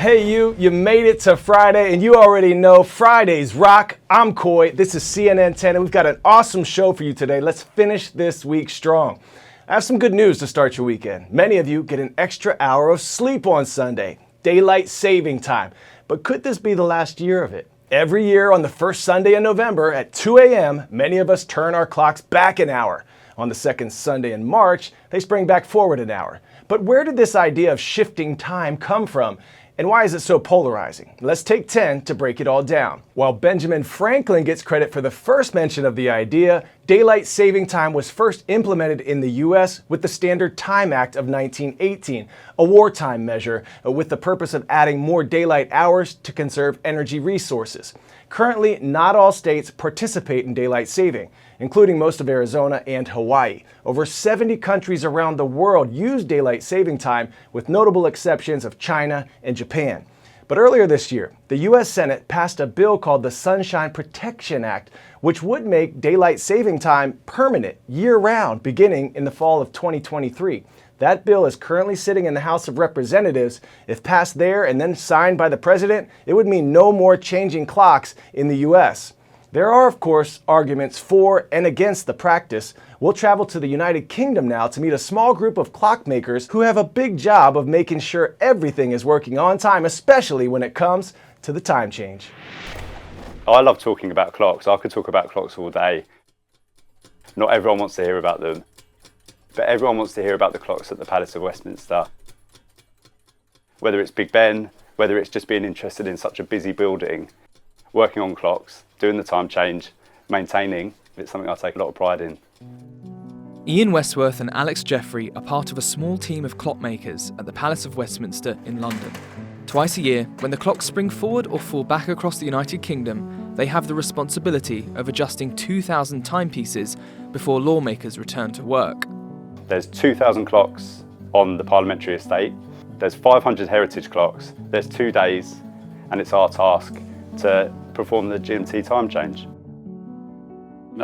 Hey you made it to Friday, and you already know Fridays rock. I'm Coy, this is CNN 10, and we've got an awesome show for you today. Let's finish this week strong. I have some good news to start your weekend. Many of you get an extra hour of sleep on Sunday, daylight saving time. But could this be the last year of it? Every year on the first Sunday in November at 2 a.m., many of us turn our clocks back an hour. On the second Sunday in March, they spring back forward an hour. But where did this idea of shifting time come from? And why is it so polarizing? Let's take 10 to break it all down. While Benjamin Franklin gets credit for the first mention of the idea, daylight saving time was first implemented in the US with the Standard Time Act of 1918, a wartime measure with the purpose of adding more daylight hours to conserve energy resources. Currently, not all states participate in daylight saving, including most of Arizona and Hawaii. Over 70 countries around the world use daylight saving time, with notable exceptions of China and Japan. But earlier this year, the U.S. Senate passed a bill called the Sunshine Protection Act, which would make daylight saving time permanent year-round beginning in the fall of 2023. That bill is currently sitting in the House of Representatives. If passed there and then signed by the president, it would mean no more changing clocks in the U.S. There are, of course, arguments for and against the practice. We'll travel to the United Kingdom now to meet a small group of clockmakers who have a big job of making sure everything is working on time, especially when it comes to the time change. I love talking about clocks. I could talk about clocks all day. Not everyone wants to hear about them, but everyone wants to hear about the clocks at the Palace of Westminster. Whether it's Big Ben, whether it's just being interested in such a busy building, working on clocks, doing the time change, maintaining, it's something I take a lot of pride in. Ian Westworth and Alex Jeffrey are part of a small team of clockmakers at the Palace of Westminster in London. Twice a year, when the clocks spring forward or fall back across the United Kingdom, they have the responsibility of adjusting 2,000 timepieces before lawmakers return to work. There's 2,000 clocks on the parliamentary estate, there's 500 heritage clocks, there's 2 days, and it's our task to perform the GMT time change.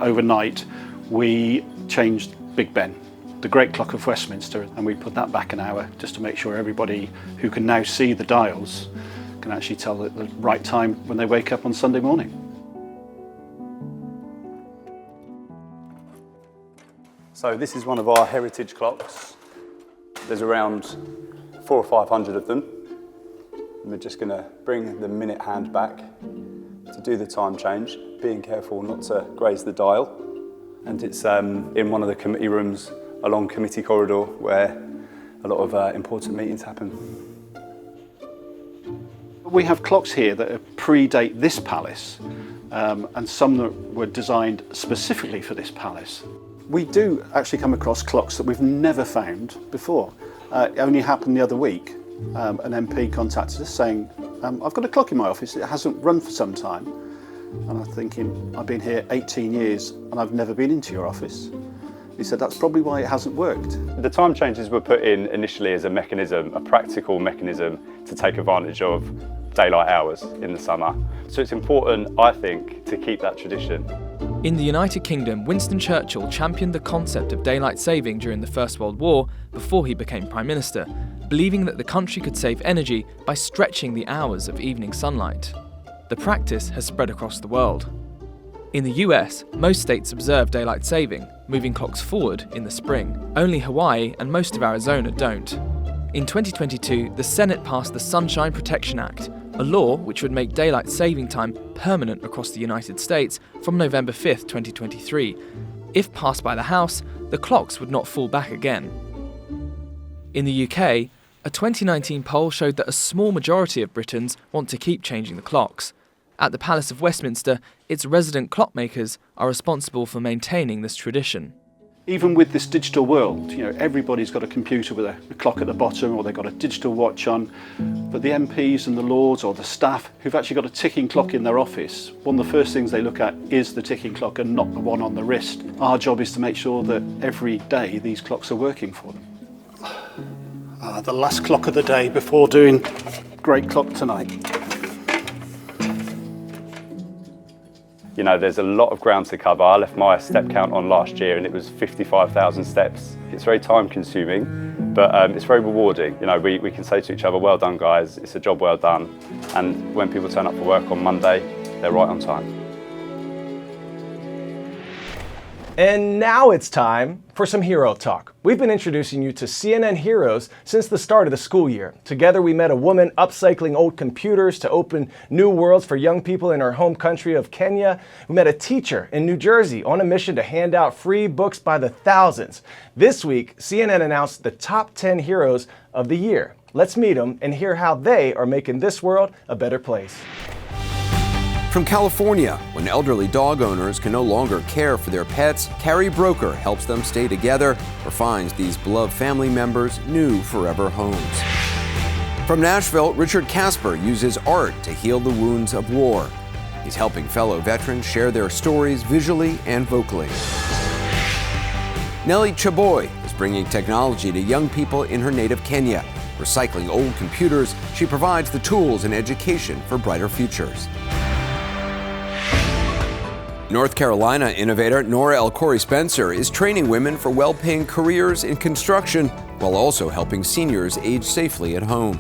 Overnight, we changed Big Ben, the Great Clock of Westminster, and we put that back an hour just to make sure everybody who can now see the dials can actually tell the right time when they wake up on Sunday morning. So this is one of our heritage clocks. There's around 400 or 500 of them. And we're just going to bring the minute hand back to do the time change, being careful not to graze the dial. And it's in one of the committee rooms along committee corridor where a lot of important meetings happen. We have clocks here that predate this palace, and some that were designed specifically for this palace. We do actually come across clocks that we've never found before. It only happened the other week. An MP contacted us saying, I've got a clock in my office, it hasn't run for some time. And I'm thinking, I've been here 18 years and I've never been into your office. He said, that's probably why it hasn't worked. The time changes were put in initially as a mechanism, a practical mechanism to take advantage of daylight hours in the summer. So it's important, I think, to keep that tradition. In the United Kingdom, Winston Churchill championed the concept of daylight saving during the First World War before he became Prime Minister, believing that the country could save energy by stretching the hours of evening sunlight. The practice has spread across the world. In the US, most states observe daylight saving, moving clocks forward in the spring. Only Hawaii and most of Arizona don't. In 2022, the Senate passed the Sunshine Protection Act, a law which would make daylight saving time permanent across the United States from November 5th, 2023. If passed by the House, the clocks would not fall back again. In the UK, a 2019 poll showed that a small majority of Britons want to keep changing the clocks. At the Palace of Westminster, its resident clockmakers are responsible for maintaining this tradition. Even with this digital world, everybody's got a computer with a clock at the bottom, or they've got a digital watch on. But the MPs and the Lords or the staff who've actually got a ticking clock in their office, one of the first things they look at is the ticking clock and not the one on the wrist. Our job is to make sure that every day these clocks are working for them. The last clock of the day before doing Great Clock tonight. You know, there's a lot of ground to cover. I left my step count on last year and it was 55,000 steps. It's very time consuming, but it's very rewarding. You know, we can say to each other, well done guys, it's a job well done. And when people turn up for work on Monday, they're right on time. And now it's time for some hero talk. We've been introducing you to CNN heroes since the start of the school year. Together we met a woman upcycling old computers to open new worlds for young people in her home country of Kenya. We met a teacher in New Jersey on a mission to hand out free books by the thousands. This week, CNN announced the top 10 heroes of the year. Let's meet them and hear how they are making this world a better place. From California, when elderly dog owners can no longer care for their pets, Carrie Broker helps them stay together or finds these beloved family members new forever homes. From Nashville, Richard Casper uses art to heal the wounds of war. He's helping fellow veterans share their stories visually and vocally. Nellie Chaboy is bringing technology to young people in her native Kenya. Recycling old computers, she provides the tools and education for brighter futures. North Carolina innovator Nora Elcori Spencer is training women for well-paying careers in construction while also helping seniors age safely at home.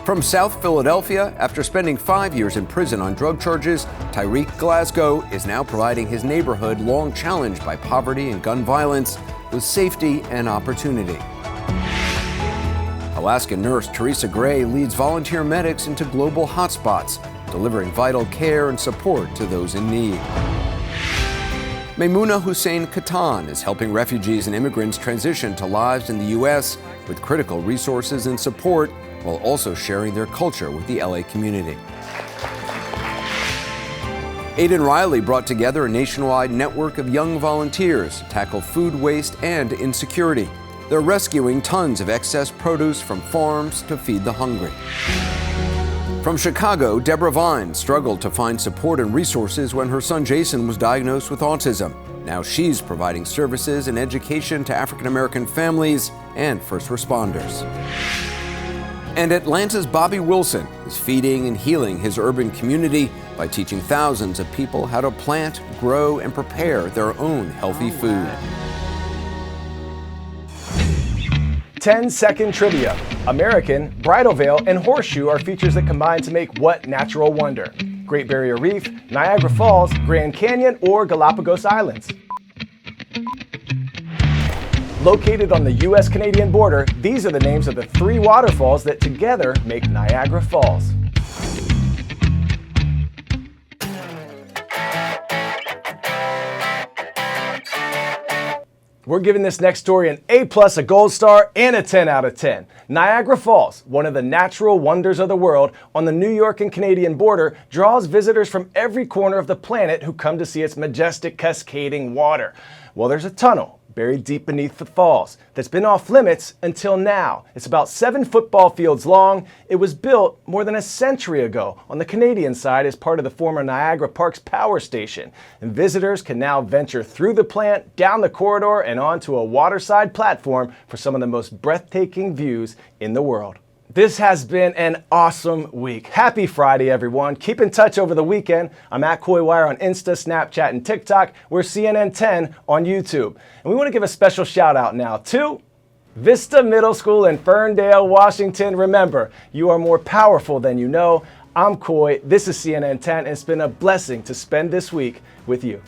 From South Philadelphia, after spending 5 years in prison on drug charges, Tyreek Glasgow is now providing his neighborhood, long challenged by poverty and gun violence, with safety and opportunity. Alaska nurse Teresa Gray leads volunteer medics into global hotspots, delivering vital care and support to those in need. Maimouna Hussein Katan is helping refugees and immigrants transition to lives in the U.S. with critical resources and support, while also sharing their culture with the LA community. Aidan Riley brought together a nationwide network of young volunteers to tackle food waste and insecurity. They're rescuing tons of excess produce from farms to feed the hungry. From Chicago, Deborah Vine struggled to find support and resources when her son Jason was diagnosed with autism. Now she's providing services and education to African American families and first responders. And Atlanta's Bobby Wilson is feeding and healing his urban community by teaching thousands of people how to plant, grow, and prepare their own healthy food. 10-second trivia. American, Bridal Veil, and Horseshoe are features that combine to make what natural wonder? Great Barrier Reef, Niagara Falls, Grand Canyon, or Galapagos Islands? Located on the US-Canadian border, these are the names of the 3 waterfalls that together make Niagara Falls. We're giving this next story an A+, a gold star, and a 10 out of 10. Niagara Falls, one of the natural wonders of the world on the New York and Canadian border, draws visitors from every corner of the planet who come to see its majestic cascading water. Well, there's a tunnel buried deep beneath the falls that's been off limits until now. It's about 7 football fields long. It was built more than a century ago on the Canadian side as part of the former Niagara Parks power station. And visitors can now venture through the plant, down the corridor, and onto a waterside platform for some of the most breathtaking views in the world. This has been an awesome week. Happy Friday, everyone. Keep in touch over the weekend. I'm at Coy Wire on Insta, Snapchat, and TikTok. We're CNN 10 on YouTube. And we want to give a special shout out now to Vista Middle School in Ferndale, Washington. Remember, you are more powerful than you know. I'm Coy. This is CNN 10, and it's been a blessing to spend this week with you.